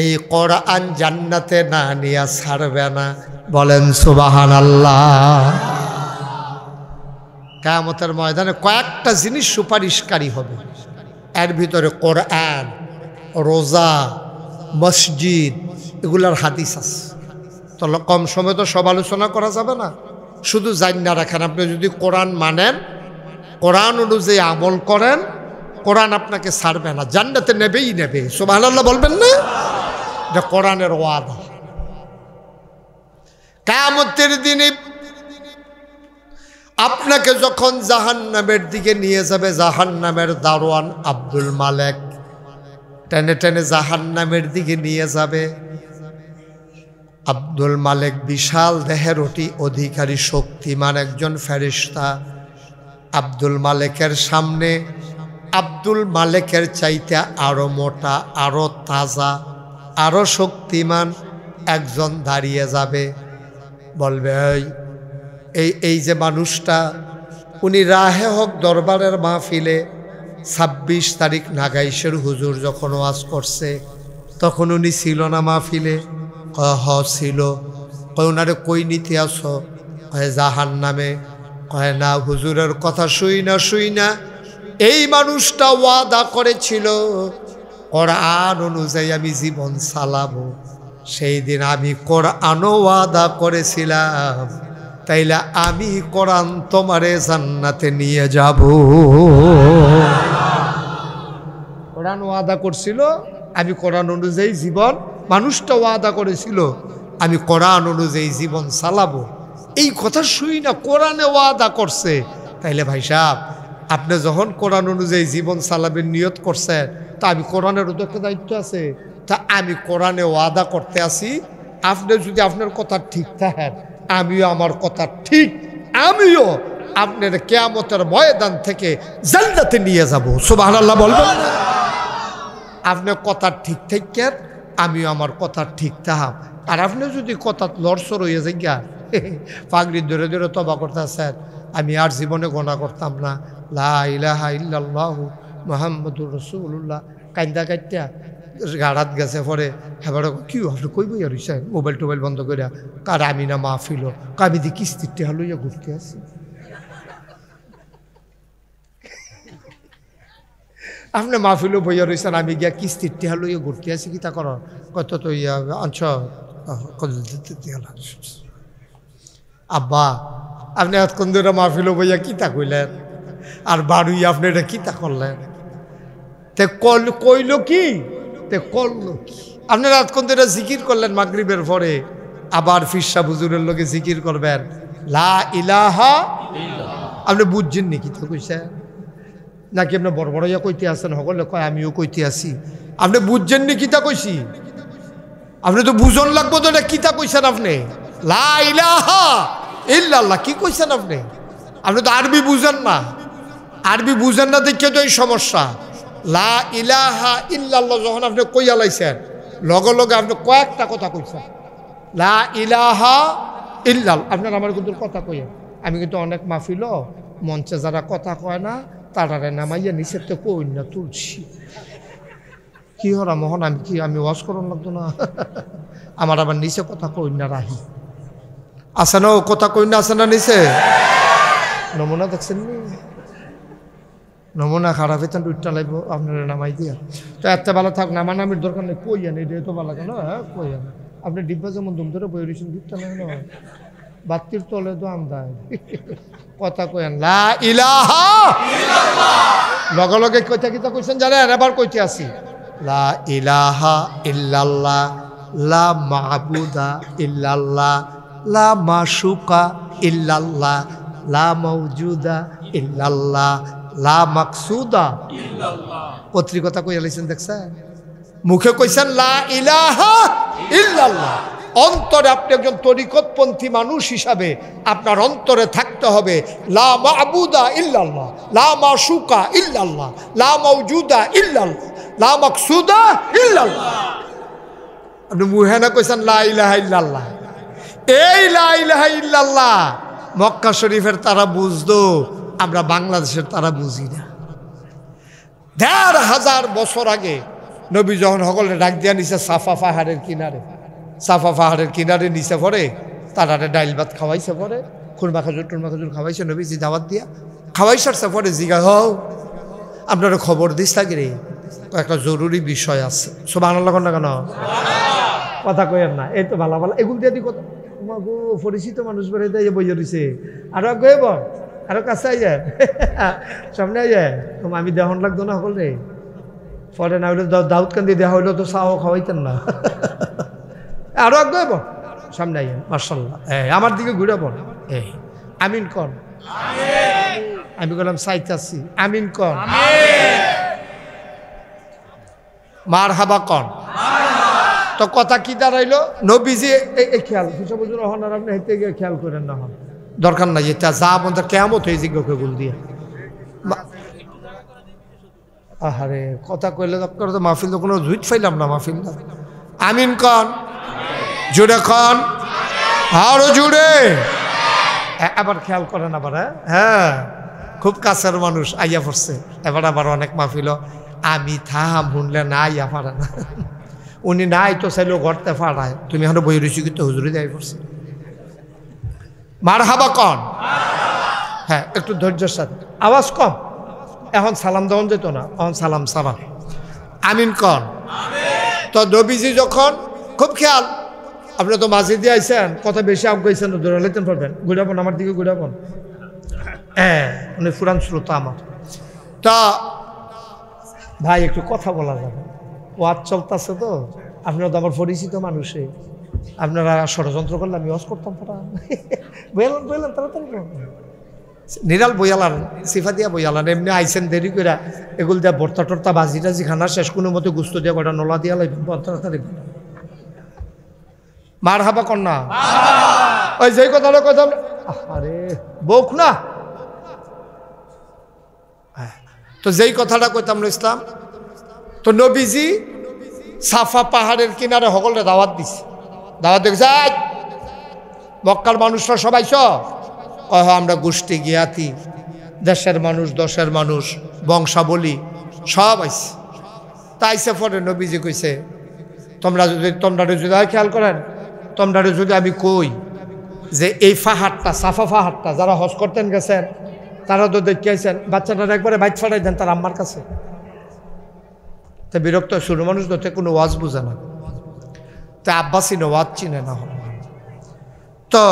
এই কোরআন জান্নাতে না নিয়ে ছাড়বে না। বলেন সুবহানাল্লাহ। কিয়ামতের ময়দানে কয়েকটা জিনিস সুপারিশকারী হবে, এর ভিতরে কোরআন, রোজা, মসজিদ, এগুলার হাদিস আছে। তো কম সময় তো সব আলোচনা করা যাবে না, শুধু জান্না রাখেন। আপনি যদি কোরআন মানেন, কোরআন অনুযায়ী আমল করেন, কোরআন আপনাকে ছাড়বে না, জান্নাতে নেবেই নেবে। সুবহানাল্লাহ বলবেন না? এটা কোরআনের ওয়াদা। কিয়ামতের দিনে আপনাকে যখন জাহান্নামের দিকে নিয়ে যাবে, জাহান্নামের দারোয়ান আব্দুল মালেক টেনে টেনে জাহান্নামের দিকে নিয়ে যাবে। আব্দুল মালেক বিশাল দেহের অধিকারী শক্তিমান একজন ফেরেশতা। আব্দুল মালেকের সামনে আব্দুল মালেকের চাইতে আরো মোটা, আরো তাজা, আরো শক্তিমান একজন দাঁড়িয়ে যাবে। বলবে, এই যে মানুষটা, উনি রাহে হক দরবারের মাহফিলে 26 তারিখ নাগাইশের হুজুর যখন ওয়াজ করছে তখন উনি ছিল না মাহফিলে? হ ছিল। ওনারে কই নিতে আসো? জাহান্নামে। কয় না, হুজুরের কথা শুই না এই মানুষটা ওয়াদা করেছিল কোরআন অনুযায়ী আমি জীবন চালাবো। সেই দিন আমি কোরআনও ওয়াদা করেছিলাম, তাইলে আমি কোরআন তোমারে জান্নাতে নিয়ে যাব। কোরআন ওয়াদা করছিল আমি কোরআন অনুযায়ী জীবন, মানুষটা ওয়াদা করেছিল আমি কোরআন অনুযায়ী জীবন চালাবো। এই কথা শুই না, কোরআনে ওয়াদা করছে। তাইলে ভাই সাহেব, আপনি যখন কোরআন অনুযায়ী জীবন চালাবেন নিয়ত করছেন, তা আমি কোরআনেরও তো একটা দায়িত্ব আছে। তা আমি কোরআনে ওয়াদা করতে আসি, আপনি যদি আপনার কথা ঠিক থাকেন, আমিও আমার কথা ঠিক, আমিও আপনার কিয়ামতের ময়দান থেকে জান্নাতে নিয়ে যাব। সুবহানাল্লাহ বলবেন না? আপনার কথা ঠিক থাকেন, আমিও আমার কথা ঠিক থাকাম। আর আপনি যদি কথা লড়সড় হয়ে যাই গা, পাগড়ি ধরে ধরে তবা করতেছেন, আমি আর জীবনে গোনা করতাম না, লা ইলাহা ইল্লাল্লাহু মুহাম্মাদুর রাসূলুল্লাহ, কান্দা কাটটা গাড়াত গেছে পরে। হ্যাঁ, কি আপনি কই বইয়া রইছেন মোবাইল টোবাইল বন্ধ করে? কার আমি না মাহফিল, আমি দি কিস্তির টেহা লইয়া ঘুরতে আছি। আপনি মাহফিলও বইয়া রয়েছেন, আমি গিয়া কিস্তির টেহা লইয়া ঘুরতে আছি। কি তা কর? কত তো ইয়া আনছ আব্বা, আপনি এতক্ষণ ধরে মাহফিলও বইয়া কিতা কইলেন, আর বাড়ুই আপনি এটা কিতা করলেন? তে কইল কি, তে করলো কি? আপনারা এতক্ষণ ধরে জিকির করলেন মাগরিবের পরে, আবার ফিরসা হুজুরের লোকে জিকির করবেন লা ইলাহা ইল্লাল্লাহ। আপনি বুঝছেন নি কিতা কইছেন? নাকি আপনি বড় বড় ইয়া কইতে আছেন? সকলে কয় আমিও কইতে আসি। আপনি বুঝছেন নি কিতা কইছি? আপনি তো বুঝন লাগবো তো, এটা কিতা কইছেন আপনি? লা ইলাহা ইল্লাল্লাহ কি কইছেন আপনি? আপনি তো আরবি বুঝেন না, আরবি বুঝেন না দেখে তো এই সমস্যা। লা ইলাহা ইল্লাল্লাহ যখন আপনি কইয়া লাইছেন, লগে লগে আপনি কয়েকটা কথা কইছেন। লা ইলাহা ইল্লাল্লাহ, আপনার আমার কিন্তু কথা কইয়া, আমি কিন্তু অনেক মাহফিল মঞ্চে যারা কথা কয় না তারারে নামাইয়া নিচের তো কই না তুলছি। কি হরা মোহন, আমি ওয়াজ করন লাগতো না? আমার আবার নিচে কথা কই না রাহি আছে না, কথা কই না আছে না নিচে? নমুনা দেখছেন নি? নমুনা খারাপ হইতেন উঠটা লাগবো আপনারা নামাই দিয়া। তো এত ভালো থাক, নামানামির দরকার নেই, কই আনে এটা তো ভালো কেন? হ্যাঁ কই আনে। আপনি ডিব্বা যেমন দুম ধরে বই রয়েছেন, দিকটা নেই না, বাতির তলে তো আমদায় কথা কয়েন লা ইলাহা ইল্লাল্লাহ। লগে লগে কইতা কিতা কইছেন জানেন? এবার কইতে আসি লা ইলাহা ইল্লাল্লাহ, লা মাবুদা ইল্লাল্লাহ, লা মাশুকা ইল্লাল্লাহ, লা মাওজুদা ইল্লাল্লাহ, লা মাকসুদা ইল্লাল্লাহ। পত্রিকতা কইয়া লাইছেন দেখছেন? মুখে কইছেন লা ইলাহা ইল্লাল্লাহ, অন্তরে আপনি একজন তরিকতপন্থী মানুষ হিসাবে আপনার অন্তরে থাকতে হবে লা মাবুদা ইল্লাল্লাহ, লা মাশুকা ইল্লাল্লাহ, লা মাওজুদা ইল্লাল্লাহ, লা মাকসুদা ইল্লাল্লাহ। আপনি মুখে না কইছেন লা ইলাহা ইল্লাল্লাহ। এই লা ইলাহা ইল্লাল্লাহ মক্কা শরীফের তারা বুঝতো, আমরা বাংলাদেশের তারা বুঝি না। ১,৫০০ বছর আগে নবী যখন সকলে ডাক দিয়া নিছে সাফা পাহাড়ের কিনারে, সাফা পাহাড়ের কিনারে নিচে পড়ে তারারে ডাইল ভাত খাওয়াইছে, পরে খুরমা খাজুর টুরমা খাজুর খাওয়াইছে নবীজি দাওয়াত দিয়া। খাওয়াই সারছে পরে জিগা হও আপনারা খবর দিস থাকি রে, একটা জরুরি বিষয় আছে। সুবহানাল্লাহ না কেন? কথা কইেন না, এই তো ভালো ভালো এগুলো দিয়ে দি কথা গো, পরিচিত মানুষ বেড়ে দিয়ে বইয়ে রয়েছে। আরো গেব, আরো কাছে আইয়া সামনে আইয়া, আমি দেহন লাগতো না সকল রে। পরে না হইলে দাউদ কান্দি দেওয়া হইলো তো চাও খাওয়াইতেন না। আরো আগে সামনে আইয়েন, মার্শাল্লাহ। আমার দিকে ঘুরে পড়, আমিন কর, আমি বললাম চাইতাছি, আমিন কন, মারহাবা কন। তো কথা কি দাঁড়াইলো, নবীজি এই খেয়াল হিসাব হন, আর আপনি হেঁটে গিয়ে খেয়াল করেন না, হন দরকার নাই, এটা যা বন্ধু কেমত হয়ে জিজ্ঞাসা গুল দিয়ে। আহারে কথা কইলে তো মাহফিল তো কোনো জুইট ফাইলাম না মাহফিল না। আমিন কন, জুড়ে কন, আরো জুড়ে। আবার খেয়াল করেন আবার, হ্যাঁ খুব কাছের মানুষ আইয়া পড়ছে। এবার আবার অনেক মাহফিল আমি থাম শুনলে না আইয়া পারে না, উনি নাই তো চাইলেও ঘরতে ফাড়ায়, তুমি এখন বই রয়েছি কিন্তু হুজুরি যাই পড়ছে। মারহাবা কন, হ্যাঁ একটু ধৈর্যের সাথে, আওয়াজ কম। এখন সালাম দেওয়া যেত না, এখন সালাম সারা। আমিন কন। তো নবীজি যখন খুব খেয়াল, আপনি তো মাঝে দিয়ে আইসেন, কথা বেশি আগাইছেন, ধরে লেতেন পারবেন, ঘুরাবন আমার দিকে ঘুরাবন। হ্যাঁ উনি পুরান শ্রোতা আমার। তা ভাই একটু কথা বলা যাবে, ওয়াজ চলতেছে তো, আপনারা তো আমার পরিচিত মানুষে, আপনারা ষড়যন্ত্র করলে আমি ওয়াজ করতাম পড়া। বললাম বললাম তাড়াতাড়ি নিরাল বইয়ালান, সিফা দিয়া বইয়ালান, এমনি আইসেন দেরি করে, এগুলো দিয়া ভর্তা টর্তা বাজি টাজি খানা শেষ, কোনো মতো গুস্ত দিয়া কটা নলা দিয়া লাগবে, তাড়াতাড়ি মার হাবা কন্যা। ওই যেই কথাটা কথা, আরে বউক না, তো যেই কথাটা কইতাম ইসলাম, তো নবীজি সাফা পাহাড়ের কিনারে সকলে দাওয়াত দিছে। দাওয়াত দেখছে মক্কার মানুষরা সবাই কহ আমরা গোষ্ঠী জ্ঞাতি, দেশের মানুষ, দশের মানুষ, বংশাবলী সব আইছে। তাইছে পরে নবীজি কইছে তোমরা যদি খেয়াল করেন, তোমরা যদি আমি কই যে এই পাহাড়টা সাফা পাহাড়টা, যারা হজ করতেন গেছেন তারা তো দেখিয়েছেন, বাচ্চাটারা একবারে বাইক ফাটাই দেন তার আম্মার কাছে। তা বিরক্ত শুরু মানুষ ধরতে কোনো ওয়াজ বুঝে না, তা আব্বা চিনে ওয়াজ চিনে না। তো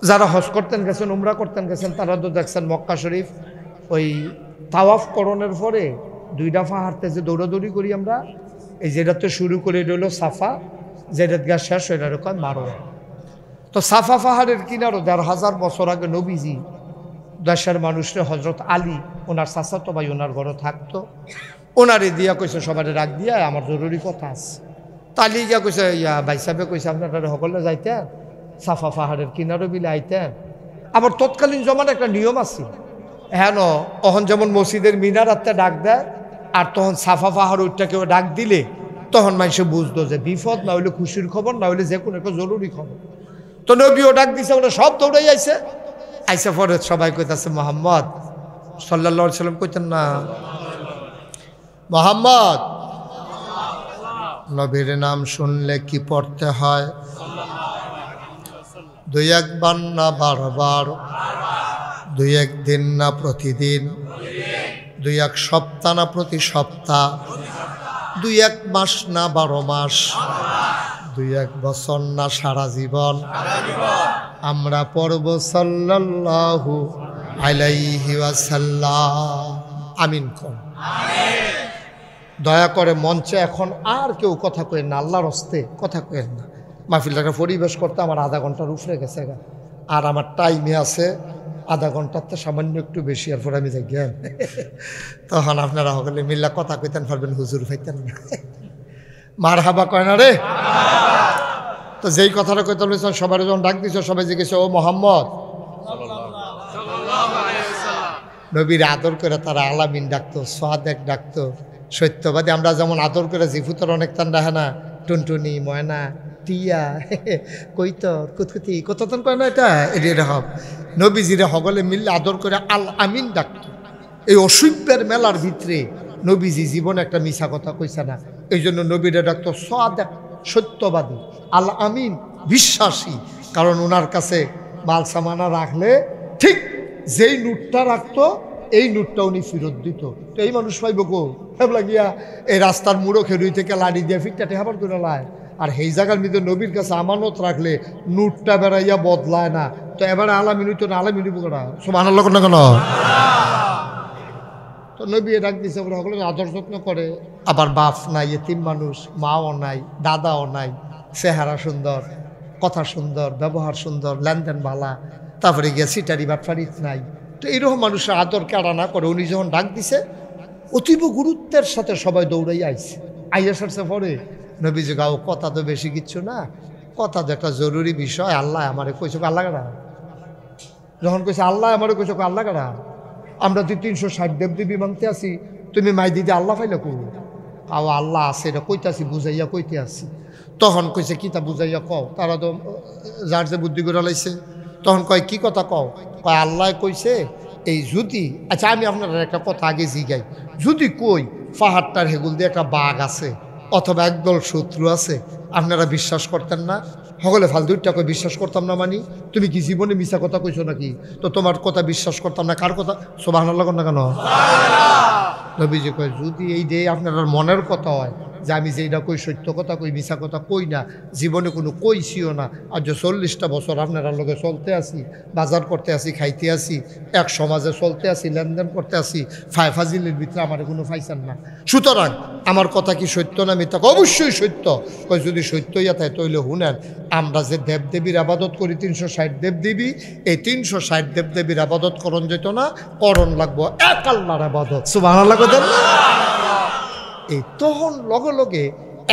যারা হজ করতেন গেছেন, উমরা করতেন গেছেন, তারা তো দেখছেন মক্কা শরীফ ওই তাওয়াফ করণের পরে দুইটা পাহাড়তে যে দৌড়াদৌড়ি করি আমরা, এই যেটাতে শুরু করে রইল সাফা, যেটা গা শেষ হয়ে এরকম মারোয়া। তো সাফা পাহাড়ের কিনারও ১৫০০ বছর আগে নবীজি দেশের মানুষরা, হজরত আলী ওনার চাচাতো ভাই ওনার ঘরে থাকতো, ওনারে দিয়া কইছে সবাই রাখ দিয়া আমার জরুরি কথা আছে। তালি গিয়া কইছে ভাই সাহেবে কইছে আপনারা সকলে যাইতেন সাফা পাহাড়ের কিনারও বিলে আইতেন। আবার তৎকালীন জমার একটা নিয়ম আছে, হ্যাঁ অহন যেমন মসজিদের মিনার আত্মা ডাক দেয়, আর তখন সাফা পাহাড় ওইটা কেউ ডাক দিলে তখন মানুষে বুঝতো যে বিপদ, না হইলে খুশির খবর, না হইলে যে কোনো একটা জরুরি খবর। তো নবীও ডাক দিছে, ওরা সব দৌড়াই আইছে। আইসা পরে সবাই কইতাছে মোহাম্মদ সাল্লাল্লাহু আলাইহি সাল্লাম কইতেন না, মোহাম্মদ নবীর নাম শুনলে কি পড়তে হয়? দুই একবার না বারবার, দুই একদিন না প্রতিদিন, দুই এক সপ্তাহ না প্রতি সপ্তাহ, দুই এক মাস না 12 মাস, দুই এক বছর না সারা জীবন আমরা পড়ব সাল্লাল্লাহু আলাইহি ওয়াসাল্লাম। আমিন কোন। দয়া করে মঞ্চে এখন আর কেউ কথা কয়েন না, আল্লাহর হস্তে কথা কয়েন না। মাহফিলটাকে পরিবেশ করতে আমার আধা ঘন্টার উপরে গেছে, আর আমার টাইমে আছে আধা ঘন্টার তো সামান্য একটু বেশি, এরপর আমি যাই জ্ঞান। তখন আপনারা সকলে মিল্লা কথা কইতেন পারবেন, হুজুর পাইতেন না। মার হাবা কয় না রে। তো যেই কথাটা কইতাম সবাই যখন ডাক দিছ, সবাই জিজ্ঞেস ও মোহাম্মদ, নবীর আদর করে তারা আলামিন ডাকতো, সোহাদেক ডাকতো, সত্যবাদী। আমরা যেমন আদর করে জিফুতর অনেক তান রাখে না, টুনটুনি, ময়না, টিয়া, কৈতর, কুতকুতি, কতক্ষণ কয় না, এটা এরকম নবীজিরে সকলে মিললে আদর করে আল আমিন ডাকতো। এই অসভ্যের মেলার ভিতরে নবীজি জীবনে একটা মিছা কথা কইছে না, এই জন্য নবীরে ডাকতো সোহাদেক, সত্যবাদী, আল আমিন, বিশ্বাসী। কারণ ওনার কাছে মাল সামানা রাখলে ঠিক যেই নোটটা রাখতো এই নোটটা উনি ফেরত দিত। তো এই মানুষ পাইব গো লাগিয়া এই রাস্তার মুড়ো খেরুই থেকে লাড়ি দিয়ে ফিরটা টেহাবার করে লায়, আর সেই জায়গার মধ্যে নবীর কাছে আমানত রাখলে নোটটা বেড়াইয়া বদলায় না। তো এবারে আলামিন হইতো না, আলামিন হইব করা সুবহানাল্লাহ না কেন? তো নবী ডাক দিছে, ওরা সকলে আদর যত্ন করে। আবার বাপ নাই, এতিম মানুষ, মাও নাই, দাদাও নাই, চেহারা সুন্দর, কথা সুন্দর, ব্যবহার সুন্দর, লেনদেন ভালা, তারপরে গিয়া সিটারি বাটফারি নাই। তো এইরকম মানুষের আদর কেড়া না করে উনি যখন ডাক দিছে অতীব গুরুত্বের সাথে সবাই দৌড়াই আইছে। আইয়া সারছে পরে নবীজি গাও কথা তো বেশি কিচ্ছু না, কথা তো একটা জরুরি বিষয়। আল্লাহ আমারে কইছো আল্লাহ কারা, যখন কইছে আল্লাহ আমারে কইছো আল্লাহ কারা, আমরা তুই 360 দেবদেবী মানতে আছি, তুমি মাই দিদি আল্লাহ পাইলে কো আও আল্লাহ আছে এটা কইতাছি বুঝাইয়া কইতে আসি। তখন কইছে কিতা বুঝাইয়া কও, তারা তো যার যে বুদ্ধি করে লাইছে। তখন কয় কি কথা কও, কয় আল্লাহ কইছে এই যদি, আচ্ছা আমি আপনার একটা কথা আগে জিগাই, যদি কই পাহাড়টার হেগুল দিয়ে একটা বাঘ আছে অথবা একদল শত্রু আছে, আপনারা বিশ্বাস করতেন না? সকলে ফালতুটা কই বিশ্বাস করতাম না মানি, তুমি কি জীবনে মিছা কথা কইছো নাকি? তো তোমার কথা বিশ্বাস করতাম না, কার কথা? সুবহানাল্লাহ না কেন? নবীজি কয় যদি এই যে আপনার মনের কথা হয় যে আমি যেটা কই সত্য কথা কই মিছা কথা কই না, জীবনে কোনো কইছিও না, আর যে 40টা বছর আপনার লগে চলতে আসি, বাজার করতে আসি, খাইতে আসি, এক সমাজে চলতে আসি, লেনদেন করতে আসি, ফাজিলের ভিতরে আমার কোনো ফাইসান না। সুতরাং আমার কথা কি সত্য না মিথ্যা? অবশ্যই সত্য। কই যদি সত্য ইয়া তাই তৈলে শুনেন, আমরা যে দেবদেবীর আবাদত করি 360 দেবদেবী, এই 360 দেবদেবীর আবাদত করণ যেত না, করণ লাগবো এক আল্লাহর আবাদত। সুবহানাল্লাহ। এই তখন লগে লগে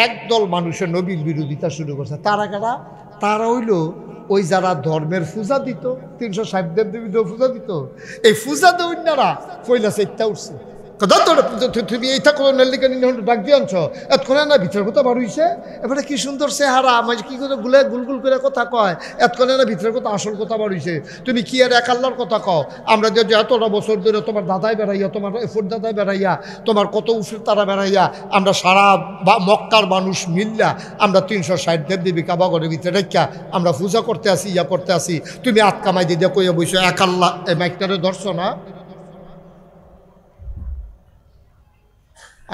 একদল মানুষের নবীর বিরোধিতা শুরু করছে। তারা কারা? তারা হইল ওই যারা ধর্মের পূজা দিত, 360 দেবদেবী পূজা দিত, এই পূজা দৈন্যারা পয়লা চেষ্টা উঠছে, তুমি এইটা কোনো নেলিকানি ডাক দিয়ে আনছ, এতক্ষণে না ভিতরের কথা বার হইছে, এবারে কি সুন্দর চেহারা, আমার কি করে গুলে গুলগুল করে কথা কয়, এতক্ষণে না ভিতরের কথা আসল কথা বার হইছে, তুমি কি আর এক আল্লাহর কথা কও? আমরা যে এতটা বছর ধরে তোমার দাদাই বেড়াইয়া, তোমার এফুর দাদাই বেড়াইয়া, তোমার কত উফের তারা বেড়াইয়া, আমরা সারা মক্কার মানুষ মিল্লা আমরা 360 দেবদেবী কাবাগরের ভিতরে রেখা আমরা পূজা করতে আসি, ইয়া করতে আসি, তুমি আতকামাই দিয়ে কইয়া বইছো এক আল্লাহ। এই মাইকটারে ধরছো না?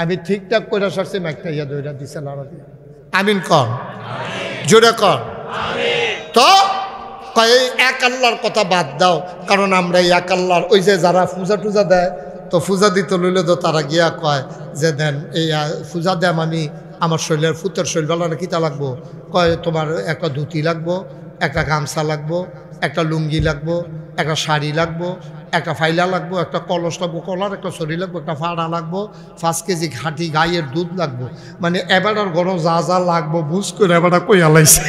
আমি ঠিকঠাক করে সারছি, মাইকটা ইয়া দইরা দিছে লাড়া দিয়ে। আমিন কন, জোরে কন। তো কয় এক আল্লাহর কথা বাদ দাও, কারণ আমরা এক আল্লাহর ওই যে যারা পূজা টুজা দেয়, তো পূজা দিতে লইলে তো তারা গিয়া কয় যে দেন এই পূজা দেম আমি, আমার শরীরের ফুতের শরীর বেলা কিতা লাগবো, কয় তোমার একটা ধুতি লাগবো, একটা গামছা লাগবো, একটা লুঙ্গি লাগবো, একটা শাড়ি লাগবো, একটা ফাইলা লাগবো, একটা কলস লাগবো, কলার একটা শরীর লাগবো, একটা ফাড়া লাগবো, 5 কেজি ঘাটি গাইয়ের দুধ লাগবো। মানে এবারটার গরম যা যা লাগবো বুঝ করে এবারটা কই আলাইছে।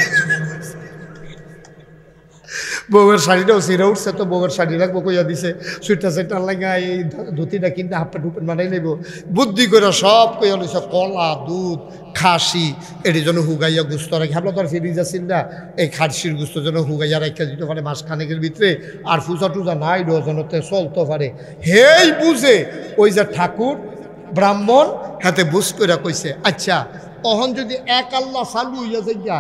বউয়ের শাড়িটাও ছিঁড়ে উঠছে, তো বউয়ের শাড়ি লাগবো কইয়া দিছে, সুইটা সেটা লাগা এই ধুতিটা কিনতে হাফটা ঢুপেন বানাই নেব, বুদ্ধি করে সব কইয়া লইছে, কলা দুধ খাসি এটির জন্য হুগাইয়া গুস্ত রাখি, আমরা তো আর ফিরিজ আসিল না, এই খাসির গুস্ত যেন হুগাইয়া রাখা দিতে পারে মাসখানেকের ভিতরে, আর পূজা টুজা নাই ডজনতে চলতে পারে। হেই বুঝে ওই যে ঠাকুর ব্রাহ্মণ হাতে বুঝ করে কইছে, আচ্ছা অহন যদি এক আল্লাহ চালু হইয়া যাইয়া